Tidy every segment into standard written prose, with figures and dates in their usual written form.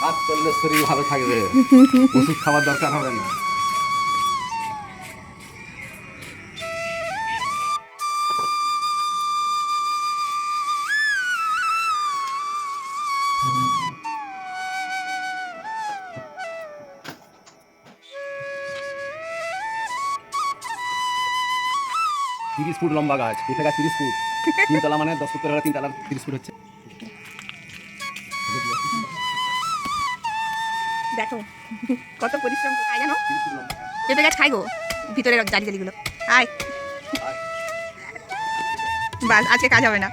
কাজ করলে শরীর ভালো থাকবে, ওষুধ খাওয়ার দরকার হবে না। তিরিশ ফুট লম্বা গাছ, পেঁপে গাছ 30 ফুট, 3 তলা মানে 10 ফুট করে 3 তলা 30 ফুট হচ্ছে। দেখো কত পরিশ্রম করে খাই জানো, পেঁপে গাছ খাই গো, ভিতরে জালি জালিগুলো। আয় বাস, আজকে কাজ হবে না।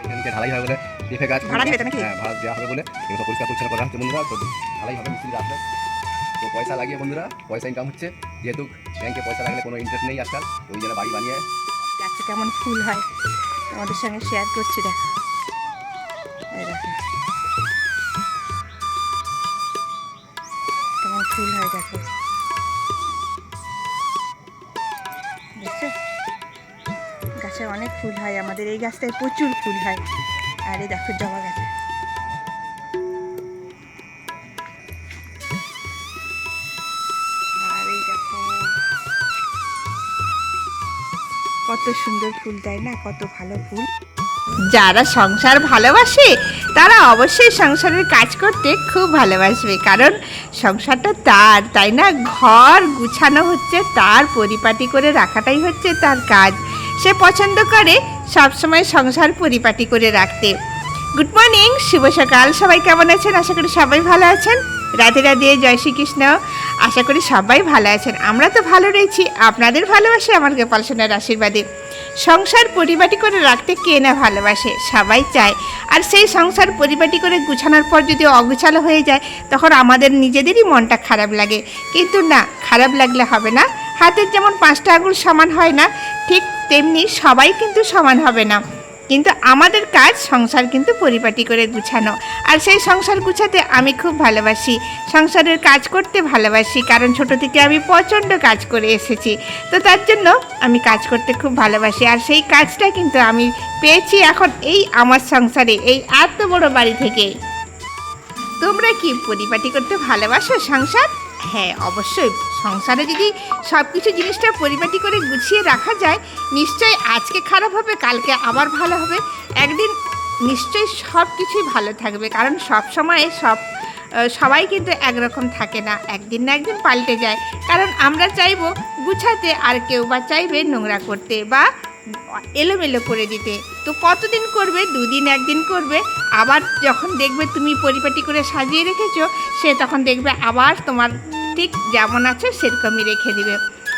এখানকে ঢালাই হবে বলে পেঁপে গাছ ভাড়া দিবে তো নাকি? হ্যাঁ, ভাড়া দেওয়া হবে বলে এগুলো পরিষ্কার পরিচ্ছন্ন করা হচ্ছে বন্ধুরা। তো ঢালাই হবে, মিস্ত্রি আসবে, তো পয়সা লাগিয়ে বন্ধুরা, পয়সা ইনকাম হচ্ছে। যেহেতু ব্যাংকে পয়সা লাগলে কোনো ইন্টারেস্ট নেই আজকাল, তো ওই জন্য বাড়ি বানিয়ে গাছে কেমন ফুল হয় তোমাদের সঙ্গে শেয়ার করছি। দেখো এই দেখো কেমন ফুল হয়, দেখো দেখছো, গাছে অনেক ফুল হয়। আমাদের এই গাছটায় প্রচুর ফুল হয়। আর এই দেখো জবা গাছে কত সুন্দর ফুল, তাই না? কত ভালো ফুল। যারা সংসার ভালোবাসে তারা অবশ্যই সংসারের কাজ করতে খুব ভালোবাসবে, কারণ সংসারটা তার, তাই না? ঘর গুছানো হচ্ছে তার, পরিপাটি করে রাখাটাই হচ্ছে তার কাজ। সে পছন্দ করে সবসময় সংসার পরিপাটি করে রাখতে। গুড মর্নিং, শুভ সকাল। সবাই কেমন আছেন? আশা করি সবাই ভালো আছেন। রাধে রাধে, জয় শ্রীকৃষ্ণ। আশা করি সবাই ভালো আছেন। আমরা তো ভালো রয়েছি, আপনাদের ভালোবাসে আমার গোপাল সোনার আশীর্বাদে। সংসার পরিপাটি করে রাখতে কে না ভালোবাসে, সবাই চায়। আর সেই সংসার পরিপাটি করে গুছানোর পর যদি অগুছালো হয়ে যায়, তখন আমাদের নিজেদেরই মনটা খারাপ লাগে। কিন্তু না, খারাপ লাগলে হবে না। হাতের যেমন 5টা আঙুল সমান হয় না, ঠিক তেমনি সবাই কিন্তু সমান হবে না। কিন্তু আমাদের কাজ সংসার কিন্তু পরিপাটি করে গুছানো। আর সেই সংসার গুছাতে আমি খুব ভালোবাসি, সংসারের কাজ করতে ভালোবাসি, কারণ ছোট থেকে আমি প্রচণ্ড কাজ করে এসেছি। তো তার জন্য আমি কাজ করতে খুব ভালোবাসি। আর সেই কাজটা কিন্তু আমি পেয়েছি এখন এই আমার সংসারে, এই এত বড় বাড়ি থেকে। তোমরা কি পরিপাটি করতে ভালোবাসো সংসার? হ্যাঁ, অবশ্যই। সংসারে যদি সব কিছু জিনিসটা পরিপাটি করে গুছিয়ে রাখা যায়, নিশ্চয়ই আজকে খারাপ হবে, কালকে আবার ভালো হবে, একদিন নিশ্চয়ই সব কিছুই ভালো থাকবে। কারণ সব সময় সবাই কিন্তু একরকম থাকে না, একদিন না একদিন পাল্টে যায়। কারণ আমরা চাইবো গুছাতে, আর কেউ বা চাইবে নোংরা করতে বা এলোমেলো করে দিতে। তো কতদিন করবে? 2 দিন 1 দিন করবে, আবার যখন দেখবে তুমি পরিপাটি করে সাজিয়ে রেখেছো, সে তখন দেখবে আবার তোমার ঠিক যেমন আছে সেরকমই রেখে দিবে।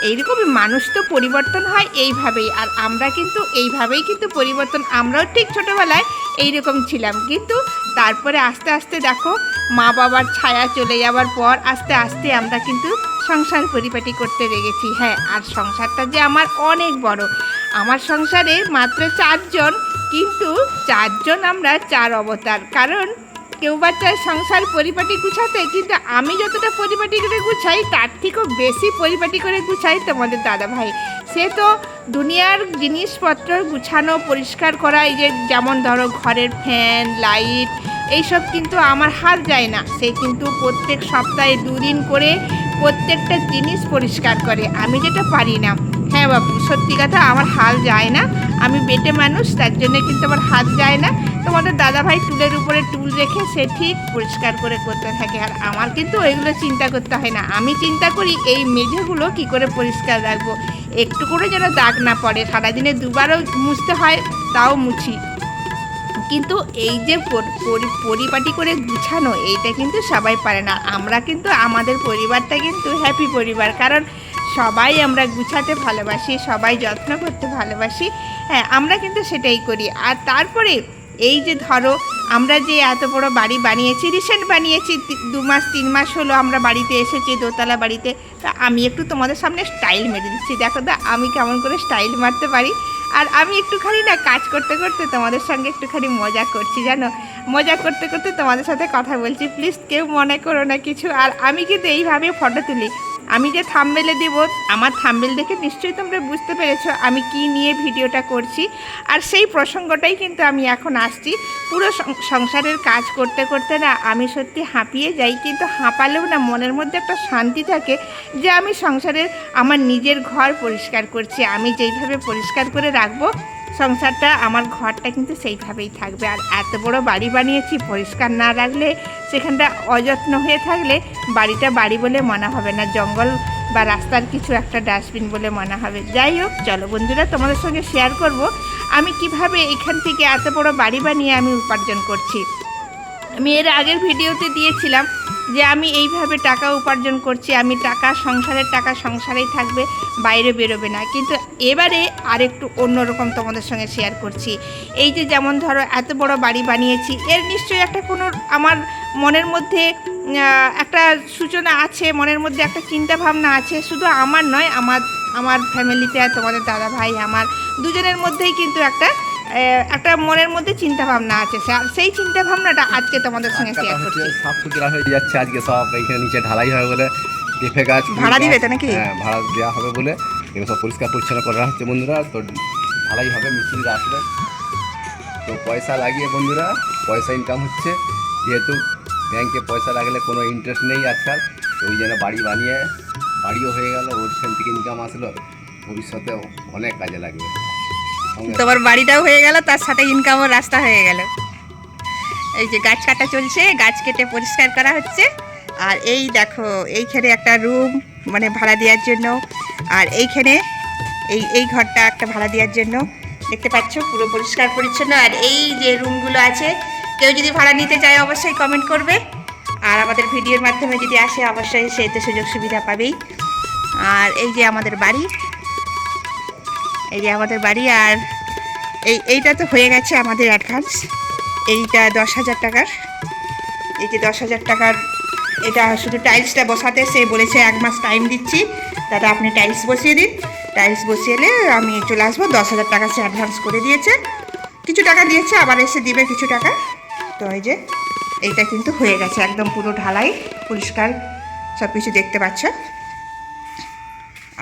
এইরকমই মানুষ তো পরিবর্তন হয় এইভাবেই। আর আমরা কিন্তু এইভাবেই কিন্তু পরিবর্তন, আমরাও ঠিক ছোটোবেলায় এইরকম ছিলাম, কিন্তু তারপরে আস্তে আস্তে দেখো মা বাবার ছায়া চলে যাওয়ার পর আস্তে আস্তে আমরা কিন্তু সংসার পরিপাটি করতে লেগেছি। হ্যাঁ, আর সংসারটা যে আমার অনেক বড়। আমার সংসারে মাত্র 4 জন, কিন্তু 4 জন আমরা 4 অবতার। কারণ কেউ বা চায় সংসার পরিপাটি গুছাতে, কিন্তু আমি যতটা পরিপাটি করে গুছাই তার থেকেও বেশি পরিপাটি করে গুছাই তোমাদের দাদা ভাই। সে তো দুনিয়ার জিনিসপত্র গুছানো পরিষ্কার করা, এই যে যেমন ধরো ঘরের ফ্যান, লাইট, এইসব কিন্তু আমার হাত যায় না। সে কিন্তু প্রত্যেক সপ্তাহে 2 দিন করে প্রত্যেকটা জিনিস পরিষ্কার করে, আমি যেটা পারি না। হ্যাঁ বাবু, সত্যি কথা, আমার হাল যায় না। আমি বেটে মানুষ, তার জন্য কিন্তু আমার হাত যায় না। তোমাদের দাদাভাই টুলের উপরে টুল রেখে সে ঠিক পরিষ্কার করে করতে থাকে। আর আমার কিন্তু ওইগুলো চিন্তা করতে হয় না। আমি চিন্তা করি এই মেঝেগুলো কি করে পরিষ্কার রাখবো, একটু করে যেন দাগ না পড়ে। সারাদিনে 2বারও মুছতে হয়, তাও মুছি। কিন্তু এই যে পরিপাটি করে গুছানো, এইটা কিন্তু সবাই পারে না। আমরা কিন্তু আমাদের পরিবারটা কিন্তু হ্যাপি পরিবার, কারণ সবাই আমরা গুছাতে ভালোবাসি, সবাই যত্ন করতে ভালোবাসি। হ্যাঁ, আমরা কিন্তু সেটাই করি। আর তারপরে এই যে ধরো আমরা যে এত বড় বাড়ি বানিয়েছি, রিসেন্ট বানিয়েছি, 2 মাস 3 মাস হলো আমরা বাড়িতে এসেছি, দোতলা বাড়িতে। তা আমি একটু তোমাদের সামনে স্টাইল মেরে দিচ্ছি, দেখো দা আমি কেমন করে স্টাইল মারতে পারি। আর আমি একটুখানি না কাজ করতে করতে তোমাদের সঙ্গে একটুখানি মজা করছি, জানো, মজা করতে করতে তোমাদের সাথে কথা বলছি। প্লিজ কেউ মনে করো না কিছু। আর আমি কিন্তু এইভাবে ফটো তুলি, আমি যে থাম্বনেলে দেব, আমার থাম্বনেল দেখে নিশ্চয়ই তোমরা বুঝতে পেরেছো আমি কি নিয়ে ভিডিওটা করছি। আর সেই প্রসঙ্গটাই কিন্তু আমি এখন আসছি। পুরো সংসারের কাজ করতে করতে না আমি সত্যি হাঁপিয়ে যাই, কিন্তু হাঁপালেও না মনের মধ্যে একটা শান্তি থাকে যে আমি সংসারের আমার নিজের ঘর পরিষ্কার করছি। আমি যেইভাবে পরিষ্কার করে রাখবো সংসারটা, আমার ঘরটা কিন্তু সেইভাবেই থাকবে। আর এত বড় বাড়ি বানিয়েছি, পরিষ্কার না রাখলে, সেখানটা অযত্ন হয়ে থাকলে বাড়িটা বাড়ি বলে মনে হবে না, জঙ্গল বা রাস্তার কিছু একটা ডাস্টবিন বলে মনে হবে। যাই হোক, চলো বন্ধুরা, তোমাদের সঙ্গে শেয়ার করব আমি কিভাবে এখান থেকে এত বড় বাড়ি বানিয়ে আমি উপার্জন করছি। আমি এর আগের ভিডিওতে দিয়েছিলাম যে আমি এইভাবে টাকা উপার্জন করছি, আমি টাকা, সংসারের টাকা সংসারেই থাকবে, বাইরে বেরোবে না। কিন্তু এবারে আরেকটু অন্যরকম তোমাদের সঙ্গে শেয়ার করছি। এই যে যেমন ধরো এত বড় বাড়ি বানিয়েছি, এর নিশ্চয়ই একটা কোনো আমার মনের মধ্যে একটা সূচনা আছে, মনের মধ্যে একটা চিন্তা ভাবনা আছে। শুধু আমার নয়, আমার ফ্যামিলিতে আর তোমাদের দাদা ভাই আমার দুজনের মধ্যেই কিন্তু একটা মনের মধ্যে চিন্তা ভাবনা আছে। সেই চিন্তা ভাবনাটা আজকে তোমাদের সঙ্গে শেয়ার করছি। সাফ সুতরা হয়ে যাচ্ছে আজকে সব, এইখানে নিচে ঢালাই হবে বলে, পেঁপে গাছ ভাড়া দিবে তো নাকি? হ্যাঁ, ভাড়া দেওয়া হবে বলে এগুলো সব পরিষ্কার পরিচ্ছন্ন করা হচ্ছে বন্ধুরা। তো ঢালাই হবে, মিস্ত্রিরা আসবে, তো পয়সা লাগিয়ে বন্ধুরা পয়সা ইনকাম হচ্ছে। যেহেতু ব্যাংকে পয়সা লাগলে কোনো ইন্টারেস্ট নেই আজকাল, তো ওই জন্য বাড়ি বানিয়ে বাড়িও হয়ে গেল, ওখান থেকে ইনকাম আসলো, ভবিষ্যতেও অনেক কাজে লাগবে। তোমার বাড়িটাও হয়ে গেল, তার সাথে ইনকামের রাস্তা হয়ে গেল। এই যে গাছ কাটা চলছে, গাছ কেটে পরিষ্কার করা হচ্ছে। আর এই দেখো, এইখানে একটা রুম মানে ভাড়া দেওয়ার জন্য, আর এইখানে এই ঘরটা একটা ভাড়া দেওয়ার জন্য, দেখতে পাচ্ছ পুরো পরিষ্কার পরিচ্ছন্ন। আর এই যে রুমগুলো আছে, কেউ যদি ভাড়া নিতে চায় অবশ্যই কমেন্ট করবে, আর আমাদের ভিডিওর মাধ্যমে যদি আসে অবশ্যই সে তো সুযোগ সুবিধা পাবেই। আর এই যে আমাদের বাড়ি, এই যে আমাদের বাড়ি। আর এইটা তো হয়ে গেছে আমাদের অ্যাডভান্স, এইটা 10,000 টাকার। এই যে 10,000 টাকার, এটা শুধু টাইলসটা বসাতে সে বলেছে 1 মাস টাইম দিচ্ছি দাদা, আপনি টাইলস বসিয়ে দিন, টাইলস বসিয়ে এলে আমি চলে আসবো। 10,000 টাকা সে অ্যাডভান্স করে দিয়েছে, কিছু টাকা দিয়েছে, আবার এসে দিবে কিছু টাকা। তো এই যে এইটা কিন্তু হয়ে গেছে একদম পুরো ঢালাই, পরিষ্কার সব কিছু দেখতে পাচ্ছ।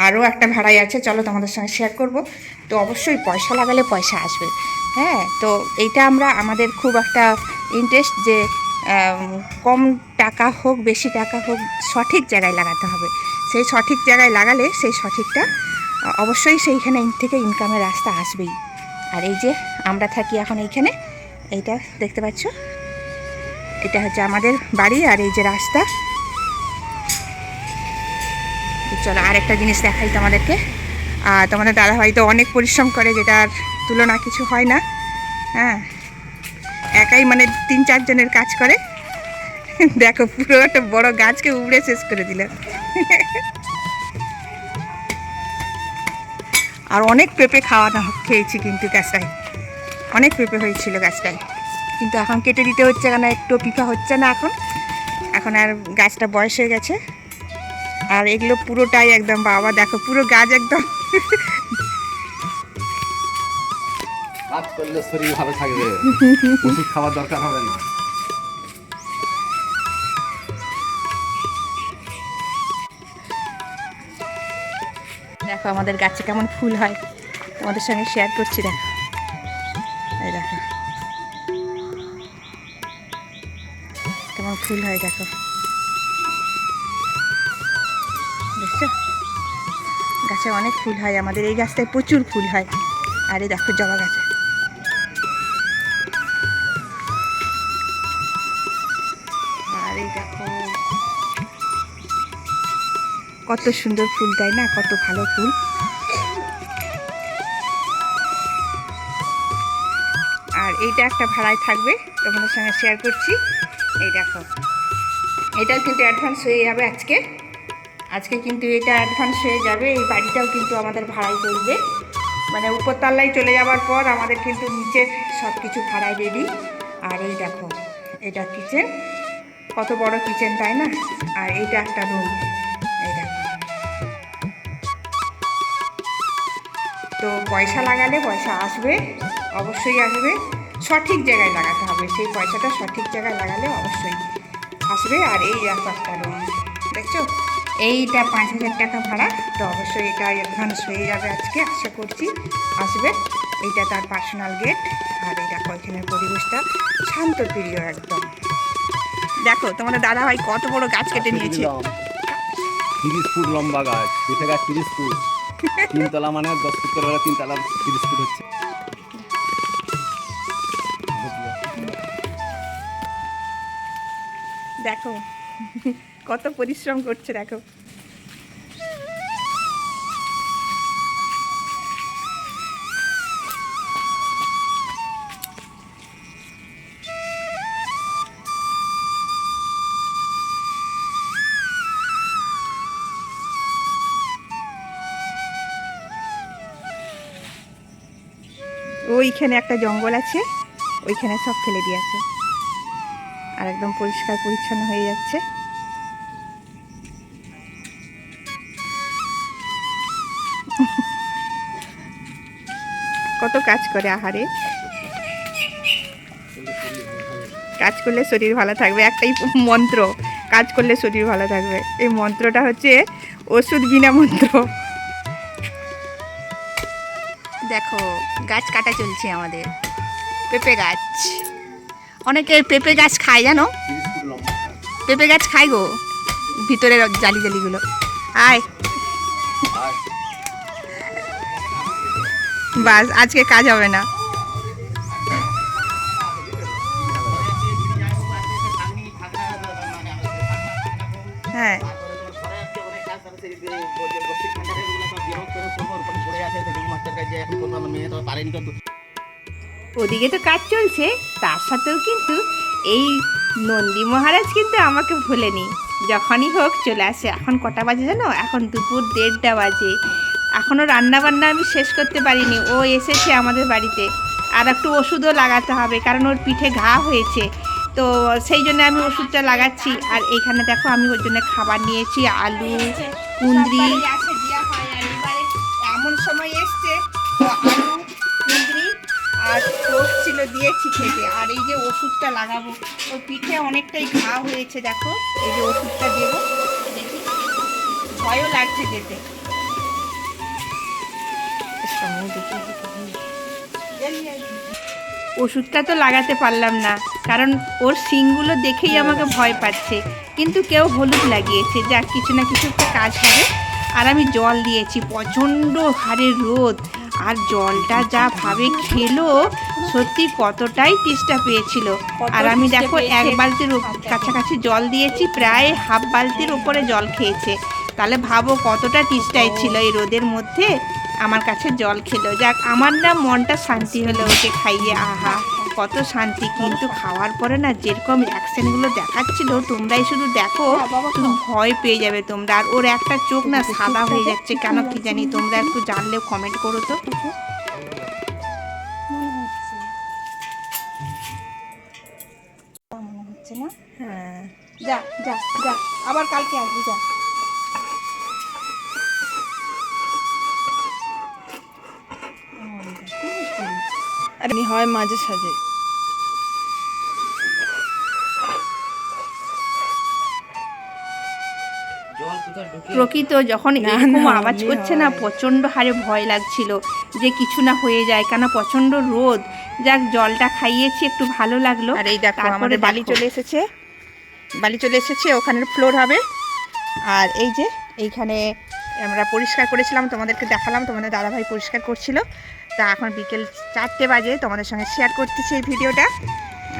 আরও একটা ভাড়াই আছে, চলো তোমাদের সঙ্গে শেয়ার করব। তো অবশ্যই পয়সা লাগালে পয়সা আসবে। হ্যাঁ, তো এইটা আমাদের খুব একটা ইন্টারেস্ট যে কম টাকা হোক বেশি টাকা হোক সঠিক জায়গায় লাগাতে হবে। সেই সঠিক জায়গায় লাগালে সেই সঠিকটা অবশ্যই সেইখানে থেকে ইনকামের রাস্তা আসবেই। আর এই যে আমরা থাকি এখন এইখানে, এইটা দেখতে পাচ্ছ, এটা হচ্ছে আমাদের বাড়ি। আর এই যে রাস্তা। চলো আর একটা জিনিস দেখাই তোমাদেরকে। তোমাদের দাদাভাই তো অনেক পরিশ্রম করে, যেটার তুলনা কিছু হয় না। হ্যাঁ, একাই মানে 3-4 জনের কাজ করে। দেখো পুরো একটা বড় গাছকে উবড়ে শেষ করে দিল। আর অনেক পেঁপে খেয়েছি কিন্তু গাছটায়, অনেক পেঁপে হয়েছিল গাছটায়, কিন্তু এখন কেটে দিতে হচ্ছে, কেন একটু পিফা হচ্ছে না এখন আর গাছটা বয়স হয়ে গেছে। আর এগুলো পুরোটাই একদম, বাবা দেখো পুরো গাছ একদম। কাজ করলে শরীর ভালো থাকবে, ওষুধ খাওয়ার দরকার হবে না। দেখো আমাদের গাছে কেমন ফুল হয়, তোমাদের সঙ্গে শেয়ার করছি। দেখো, এই দেখো কেমন ফুল হয়, দেখো দেখছো, গাছে অনেক ফুল হয় আমাদের, এই গাছটায় প্রচুর ফুল হয়। আর এই দেখো জবা গাছে, আর এই দেখো কত সুন্দর ফুল, তাই না? কত ভালো ফুল। আর এইটা একটা ভাড়ায় থাকবে, তোমাদের সঙ্গে শেয়ার করছি। এই দেখো, এটা কিন্তু অ্যাডভান্স হয়ে যাবে আজকে কিন্তু এটা অ্যাডভান্স হয়ে যাবে। এই বাড়িটাও কিন্তু আমাদের ভাড়ায় চলবে, মানে উপরতলায় চলে যাওয়ার পর আমাদের কিন্তু নিচের সব কিছু ভাড়ায় রেডি। আর এই দেখো, এটা কিচেন, কত বড় কিচেন, তাই না? আর এইটা একটা রুম, এই দেখো। তো পয়সা লাগালে পয়সা আসবে, অবশ্যই আসবে, সঠিক জায়গায় লাগাতে হবে। সেই পয়সাটা সঠিক জায়গায় লাগালে অবশ্যই আসবে। আর এই একটা রুম দেখছো, এইটা 5,000 টাকা ভাড়া। তো অবশ্যই এটা অ্যাডভান্স হয়ে যাবে আজকে, আশা করছি আসবে। এইটা তার পার্সোনাল গেট। আর এই দেখো এখানের পরিবেশটা শান্ত প্রিয় একদম। দেখো তোমাদের দাদা ভাই কত বড় গাছ কেটে নিয়েছে। 30 ফুট লম্বা গাছ, পেঁপে গাছ 30 ফুট, 3 তলা মানে 10 ফুট করে হলে 3 তলা 30 ফুট হচ্ছে। দেখো কত পরিশ্রম করছে দেখো। ওইখানে একটা জঙ্গল আছে, ওইখানে সব ফেলে দিয়েছে আর একদম পরিষ্কার পরিচ্ছন্ন হয়ে যাচ্ছে। কত কাজ করে আহারে, কাজ করলে শরীর ভালো থাকবে, একটাই মন্ত্র, কাজ করলে শরীর ভালো থাকবে। এই মন্ত্রটা হচ্ছে ওষুধ বিনা মন্ত্র। দেখো গাছ কাটা চলছে আমাদের, পেঁপে গাছ। অনেকে পেঁপে গাছ খায় জানো, 30 ফুট লম্বা। পেঁপে গাছ খায় গো, ভিতরের জালি জালিগুলো। আয় আর বাস, আজকে কাজ হবে না। হ্যাঁ ওদিকে তো কাজ চলছে, তার সাথেও কিন্তু এই নন্দী মহারাজ কিন্তু আমাকে ভোলেনি, যখনই হোক চলে আসে। এখন কটা বাজে জানো? এখন দুপুর 1:30 বাজে। এখনও রান্নাবান্না আমি শেষ করতে পারিনি, ও এসেছে আমাদের বাড়িতে। আর একটু ওষুধও লাগাতে হবে, কারণ ওর পিঠে ঘা হয়েছে, তো সেই জন্য আমি ওষুধটা লাগাচ্ছি। আর এইখানে দেখো আমি ওর জন্য খাবার নিয়েছি, আলু, কুঁদরি। এমন সময় এসছে আলু, কুঁদরি আর টোস্ট ছিল, দিয়েছি খেতে। আর এই যে ওষুধটা লাগাবো, ওর পিঠে অনেকটাই ঘা হয়েছে, দেখো এই যে ওষুধটা দেবো, দেখি ভয়ও লাগছে যেতে। ওষুধটা তো লাগাতে পারলাম না, কারণ ওর শিংগুলো দেখেই আমাকে ভয় পাচ্ছে। কিন্তু কেউ হলুদ লাগিয়েছে, যা কিছু না কিছু একটা কাজ হবে। আর আমি জল দিয়েছি, প্রচণ্ড হারে রোদ, আর জলটা যা ভাবে খেলো, সত্যি কতটাই তেষ্টা পেয়েছিল। আর আমি দেখো 1 বালতির কাছাকাছি জল দিয়েছি, প্রায় হাফ বালতির ওপরে জল খেয়েছে। তাহলে ভাবো কতটা তেষ্টাই ছিল, এই রোদের মধ্যে আমার কাছে জল খেলো। যাক, আমার না মনটা শান্তি হলো ওকে খাইয়ে, আহা কত শান্তি। কিন্তু খাওয়ার পরে না যেরকম অ্যাকশনগুলো দেখাচ্ছিল, তোমরাই শুধু দেখো, শুধু ভয় পেয়ে যাবে তোমরা। আর ওর একটা চোখ না সাদা হয়ে যাচ্ছে, কেন কি জানি, তোমরা একটু জানলেও কমেন্ট করো তো। মনে হচ্ছে না? হ্যাঁ, যা যা যা, আবার কালকে আসবি, যা। এমনি হয় মাঝে সাঝে। প্রকৃত যখন এরকম আওয়াজ করছে না, প্রচণ্ড হারে ভয় লাগছিল যে কিছু না হয়ে যায়, কেন প্রচণ্ড রোদ। যাক, জলটা খাইয়েছি, একটু ভালো লাগলো। আর এই দেখো আমাদের বালি চলে এসেছে, বালি চলে এসেছে, ওখানের ফ্লোর হবে। আর এই যে এইখানে আমরা পরিষ্কার করেছিলাম, তোমাদেরকে দেখালাম, তোমাদের দাদাভাই পরিষ্কার করছিল। তা এখন বিকেল 4টে বাজে, তোমাদের সঙ্গে শেয়ার করতেছি এই ভিডিওটা।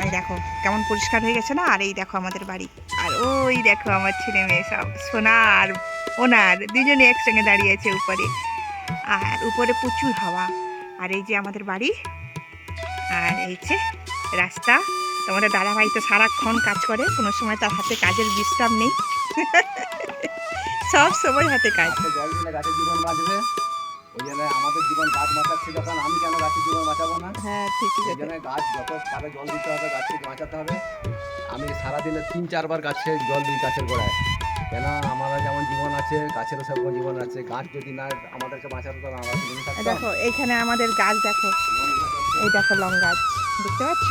এই দেখো কেমন পরিষ্কার হয়ে গেছে না। আর এই দেখো আমাদের বাড়ি, আর ওই দেখো আমার ছেলে মেয়ে সব, সোনা আর ওনার দুজনে একসঙ্গে দাঁড়িয়ে আছে উপরে। আর উপরে প্রচুর হাওয়া। আর এই যে আমাদের বাড়ি, আর এই যে রাস্তা। তোমাদের দাদাভাই তো সারাক্ষণ কাজ করে, কোনো সময় তার হাতে কাজের বিশ্রাম নেই, সব সময় হাতে কাজ। জল দিলে গাছের জীবন বাঁচবে, ওই জন্য আমাদের জীবন গাছ বাঁচাচ্ছে যখন, আমি কেন গাছের জীবন বাঁচাবো না? হ্যাঁ ঠিকই ওই জন্য গাছ যত পারে জল দিতে হবে, গাছকে বাঁচাতে হবে। আমি সারাদিনে 3-4 বার গাছে জল দিই, গাছের গোড়ায়। কেন আমরা যেমন জীবন আছে, গাছেরও সেরকম জীবন আছে। গাছ যদি না আমাদেরকে বাঁচাতে হবে, আমরা জীবন থাকতাম। দেখো এইখানে আমাদের গাছ, দেখো এই দেখো লং গাছ, দেখতে পাচ্ছ?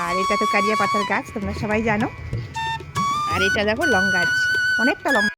আর এটা তো কারিয়া পাতার গাছ, তোমরা সবাই জানো। আর এটা দেখো লং গাছ, অনেকটা লম্বা।